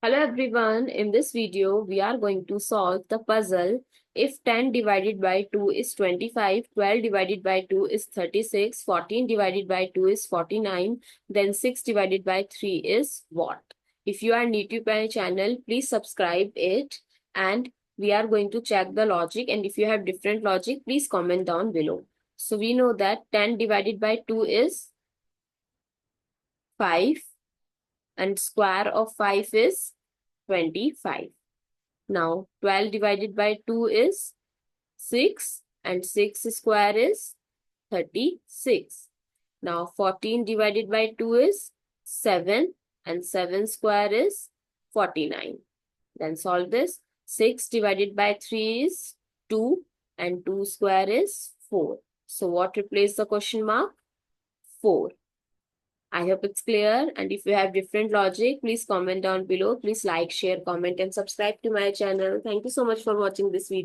Hello everyone, in this video we are going to solve the puzzle if 10 divided by 2 is 25, 12 divided by 2 is 36, 14 divided by 2 is 49, then 6 divided by 3 is what? If you are new to my channel, please subscribe it and we are going to check the logic, and if you have different logic, please comment down below. So we know that 10 divided by 2 is 5 and square of 5 is 25. Now 12 divided by 2 is 6 and 6 square is 36. Now 14 divided by 2 is 7 and 7 square is 49. Then solve this. 6 divided by 3 is 2 and 2 square is 4. So what replaces the question mark? 4. I hope it's clear, and if you have different logic, please comment down below. Please like, share, comment and subscribe to my channel. Thank you so much for watching this video.